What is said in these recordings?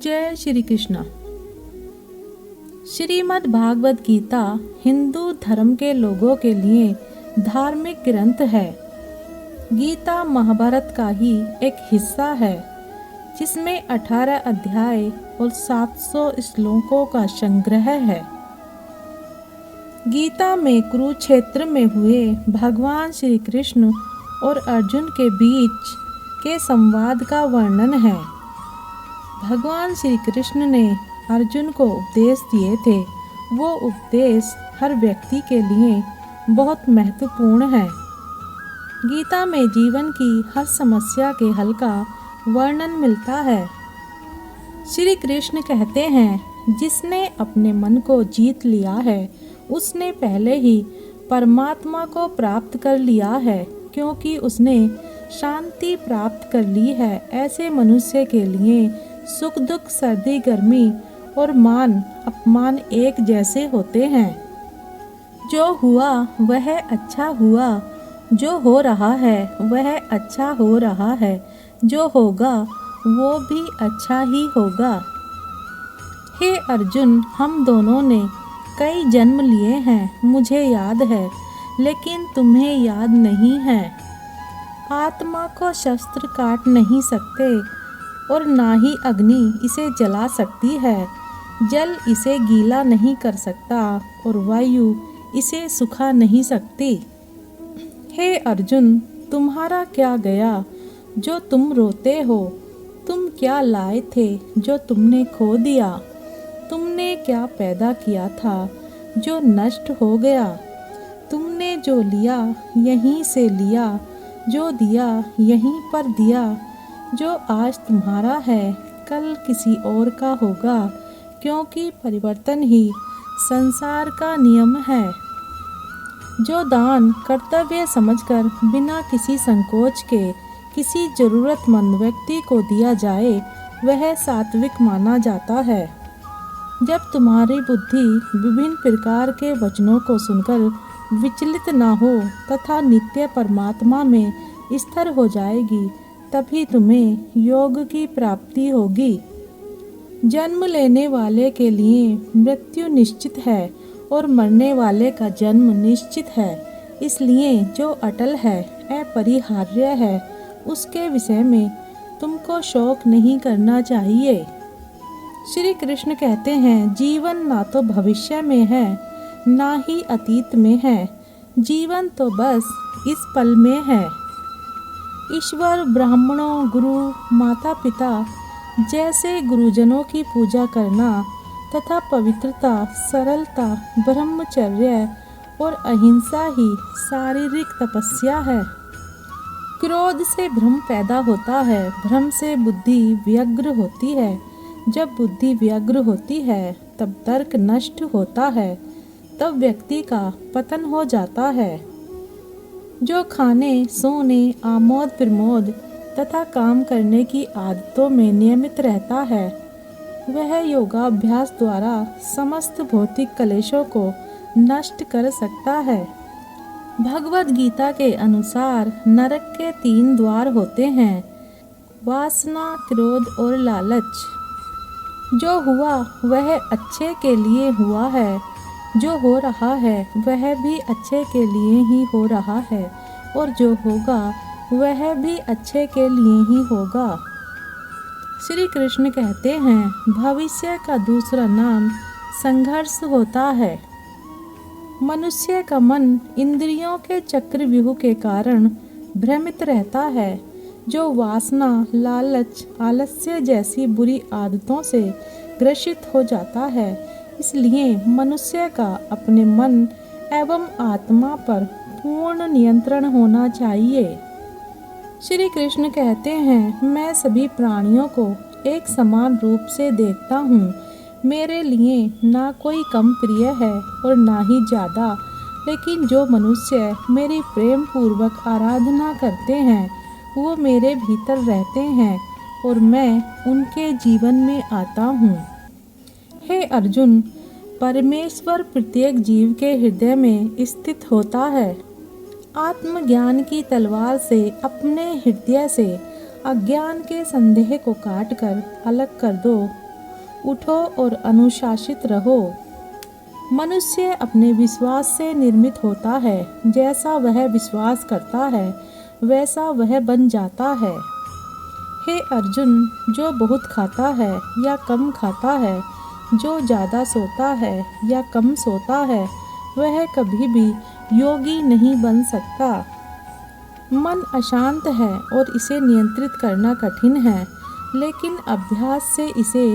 जय श्री कृष्ण। श्रीमद् भागवत गीता हिंदू धर्म के लोगों के लिए धार्मिक ग्रंथ है। गीता महाभारत का ही एक हिस्सा है जिसमें 18 अध्याय और 700 श्लोकों का संग्रह है। गीता में कुरुक्षेत्र में हुए भगवान श्री कृष्ण और अर्जुन के बीच के संवाद का वर्णन है। भगवान श्री कृष्ण ने अर्जुन को उपदेश दिए थे। वो उपदेश हर व्यक्ति के लिए बहुत महत्वपूर्ण है। गीता में जीवन की हर समस्या के हल का वर्णन मिलता है। श्री कृष्ण कहते हैं, जिसने अपने मन को जीत लिया है उसने पहले ही परमात्मा को प्राप्त कर लिया है, क्योंकि उसने शांति प्राप्त कर ली है। ऐसे मनुष्य के लिए सुख दुख, सर्दी गर्मी और मान अपमान एक जैसे होते हैं। जो हुआ वह अच्छा हुआ, जो हो रहा है वह अच्छा हो रहा है, जो होगा वो भी अच्छा ही होगा। हे अर्जुन, हम दोनों ने कई जन्म लिए हैं, मुझे याद है, लेकिन तुम्हें याद नहीं है। आत्मा को शस्त्र काट नहीं सकते और ना ही अग्नि इसे जला सकती है। जल इसे गीला नहीं कर सकता और वायु इसे सुखा नहीं सकती। हे अर्जुन, तुम्हारा क्या गया जो तुम रोते हो? तुम क्या लाए थे जो तुमने खो दिया? तुमने क्या पैदा किया था जो नष्ट हो गया? तुमने जो लिया यहीं से लिया, जो दिया यहीं पर दिया। जो आज तुम्हारा है कल किसी और का होगा, क्योंकि परिवर्तन ही संसार का नियम है। जो दान कर्तव्य समझकर बिना किसी संकोच के किसी जरूरतमंद व्यक्ति को दिया जाए वह सात्विक माना जाता है। जब तुम्हारी बुद्धि विभिन्न प्रकार के वचनों को सुनकर विचलित न हो तथा नित्य परमात्मा में स्थिर हो जाएगी, तभी तुम्हें योग की प्राप्ति होगी। जन्म लेने वाले के लिए मृत्यु निश्चित है और मरने वाले का जन्म निश्चित है। इसलिए जो अटल है, अपरिहार्य है, उसके विषय में तुमको शोक नहीं करना चाहिए। श्री कृष्ण कहते हैं, जीवन ना तो भविष्य में है ना ही अतीत में है, जीवन तो बस इस पल में है। ईश्वर, ब्राह्मणों, गुरु, माता पिता जैसे गुरुजनों की पूजा करना तथा पवित्रता, सरलता, ब्रह्मचर्य और अहिंसा ही शारीरिक तपस्या है। क्रोध से भ्रम पैदा होता है, भ्रम से बुद्धि व्यग्र होती है। जब बुद्धि व्यग्र होती है तब तर्क नष्ट होता है, तब व्यक्ति का पतन हो जाता है। जो खाने, सोने, आमोद प्रमोद तथा काम करने की आदतों में नियमित रहता है वह योगाभ्यास द्वारा समस्त भौतिक कलेशों को नष्ट कर सकता है। भगवद गीता के अनुसार नरक के 3 द्वार होते हैं, वासना, क्रोध और लालच। जो हुआ वह अच्छे के लिए हुआ है, जो हो रहा है वह भी अच्छे के लिए ही हो रहा है और जो होगा वह भी अच्छे के लिए ही होगा। श्री कृष्ण कहते हैं, भविष्य का दूसरा नाम संघर्ष होता है। मनुष्य का मन इंद्रियों के चक्रव्यूह के कारण भ्रमित रहता है। जो वासना, लालच, आलस्य जैसी बुरी आदतों से ग्रसित हो जाता है। इसलिए मनुष्य का अपने मन एवं आत्मा पर पूर्ण नियंत्रण होना चाहिए। श्री कृष्ण कहते हैं, मैं सभी प्राणियों को एक समान रूप से देखता हूँ। मेरे लिए ना कोई कम प्रिय है और ना ही ज़्यादा, लेकिन जो मनुष्य मेरी प्रेम पूर्वक आराधना करते हैं वो मेरे भीतर रहते हैं और मैं उनके जीवन में आता हूँ। हे अर्जुन, परमेश्वर प्रत्येक जीव के हृदय में स्थित होता है। आत्मज्ञान की तलवार से अपने हृदय से अज्ञान के संदेह को काट कर अलग कर दो, उठो और अनुशासित रहो। मनुष्य अपने विश्वास से निर्मित होता है। जैसा वह विश्वास करता है वैसा वह बन जाता है। हे अर्जुन, जो बहुत खाता है या कम खाता है, जो ज़्यादा सोता है या कम सोता है, वह कभी भी योगी नहीं बन सकता। मन अशांत है और इसे नियंत्रित करना कठिन है, लेकिन अभ्यास से इसे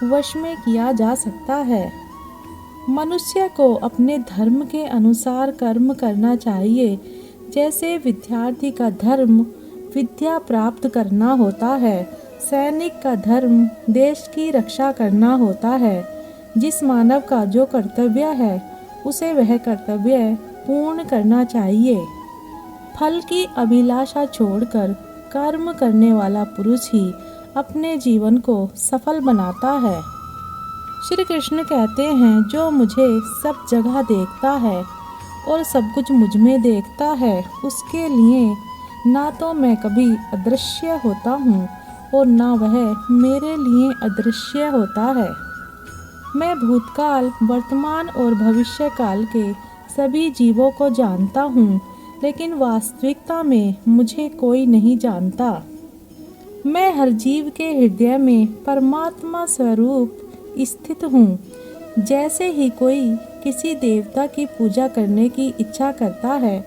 वश में किया जा सकता है। मनुष्य को अपने धर्म के अनुसार कर्म करना चाहिए। जैसे विद्यार्थी का धर्म विद्या प्राप्त करना होता है, सैनिक का धर्म देश की रक्षा करना होता है। जिस मानव का जो कर्तव्य है उसे वह कर्तव्य पूर्ण करना चाहिए। फल की अभिलाषा छोड़कर कर्म करने वाला पुरुष ही अपने जीवन को सफल बनाता है। श्री कृष्ण कहते हैं, जो मुझे सब जगह देखता है और सब कुछ मुझ में देखता है, उसके लिए ना तो मैं कभी अदृश्य होता हूँ और ना वह मेरे लिए अदृश्य होता है। मैं भूतकाल, वर्तमान और भविष्य काल के सभी जीवों को जानता हूँ, लेकिन वास्तविकता में मुझे कोई नहीं जानता। मैं हर जीव के हृदय में परमात्मा स्वरूप स्थित हूँ। जैसे ही कोई किसी देवता की पूजा करने की इच्छा करता है,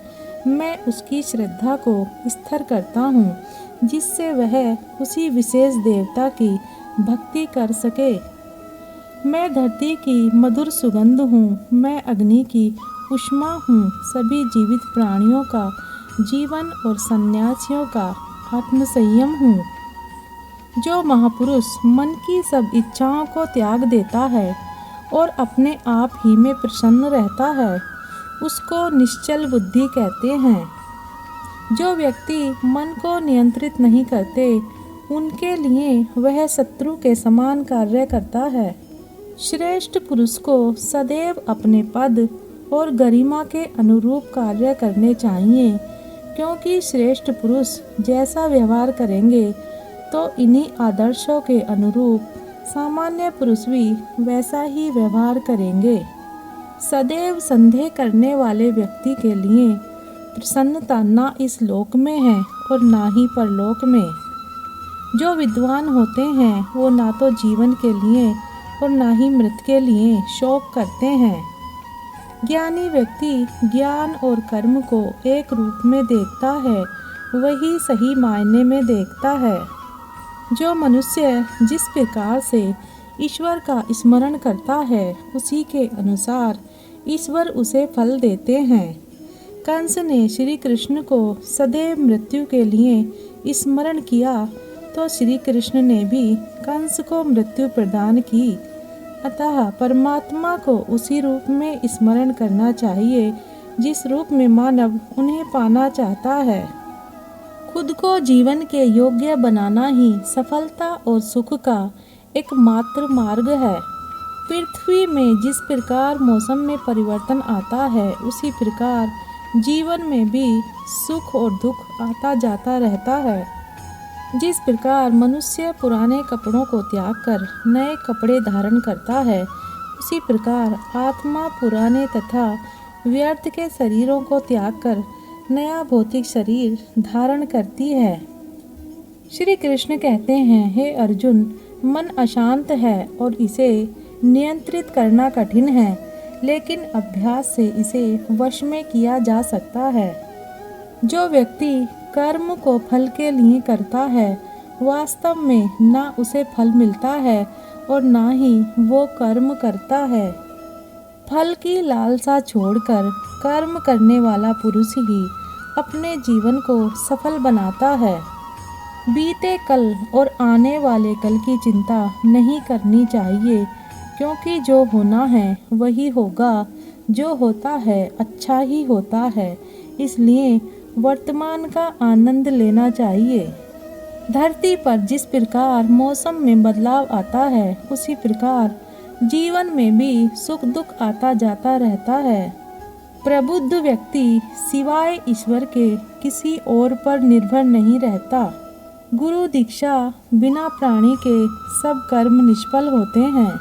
मैं उसकी श्रद्धा को स्थिर करता हूँ, जिससे वह उसी विशेष देवता की भक्ति कर सके। मैं धरती की मधुर सुगंध हूँ, मैं अग्नि की उष्मा हूँ, सभी जीवित प्राणियों का जीवन और सन्यासियों का आत्मसंयम हूँ। जो महापुरुष मन की सब इच्छाओं को त्याग देता है और अपने आप ही में प्रसन्न रहता है, उसको निश्चल बुद्धि कहते हैं। जो व्यक्ति मन को नियंत्रित नहीं करते, उनके लिए वह शत्रु के समान कार्य करता है। श्रेष्ठ पुरुष को सदैव अपने पद और गरिमा के अनुरूप कार्य करने चाहिए, क्योंकि श्रेष्ठ पुरुष जैसा व्यवहार करेंगे तो इन्हीं आदर्शों के अनुरूप सामान्य पुरुष भी वैसा ही व्यवहार करेंगे। सदैव संदेह करने वाले व्यक्ति के लिए प्रसन्नता ना इस लोक में है और ना ही परलोक में। जो विद्वान होते हैं वो ना तो जीवन के लिए और ना ही मृत्यु के लिए शोक करते हैं। ज्ञानी व्यक्ति ज्ञान और कर्म को एक रूप में देखता है, वही सही मायने में देखता है। जो मनुष्य जिस प्रकार से ईश्वर का स्मरण करता है, उसी के अनुसार ईश्वर उसे फल देते हैं। कंस ने श्री कृष्ण को सदैव मृत्यु के लिए स्मरण किया, तो श्री कृष्ण ने भी कंस को मृत्यु प्रदान की। अतः परमात्मा को उसी रूप में स्मरण करना चाहिए जिस रूप में मानव उन्हें पाना चाहता है। खुद को जीवन के योग्य बनाना ही सफलता और सुख का एकमात्र मार्ग है। पृथ्वी में जिस प्रकार मौसम में परिवर्तन आता है, उसी प्रकार जीवन में भी सुख और दुख आता जाता रहता है। जिस प्रकार मनुष्य पुराने कपड़ों को त्याग कर नए कपड़े धारण करता है, उसी प्रकार आत्मा पुराने तथा व्यर्थ के शरीरों को त्याग कर नया भौतिक शरीर धारण करती है। श्री कृष्ण कहते हैं, हे अर्जुन, मन अशांत है और इसे नियंत्रित करना कठिन है, लेकिन अभ्यास से इसे वश में किया जा सकता है। जो व्यक्ति कर्म को फल के लिए करता है, वास्तव में ना उसे फल मिलता है और ना ही वो कर्म करता है। फल की लालसा छोड़कर कर्म करने वाला पुरुष ही अपने जीवन को सफल बनाता है। बीते कल और आने वाले कल की चिंता नहीं करनी चाहिए, क्योंकि जो होना है वही होगा। जो होता है अच्छा ही होता है, इसलिए वर्तमान का आनंद लेना चाहिए। धरती पर जिस प्रकार मौसम में बदलाव आता है, उसी प्रकार जीवन में भी सुख दुख आता जाता रहता है। प्रबुद्ध व्यक्ति सिवाय ईश्वर के किसी और पर निर्भर नहीं रहता। गुरु दीक्षा बिना प्राणी के सब कर्म निष्फल होते हैं।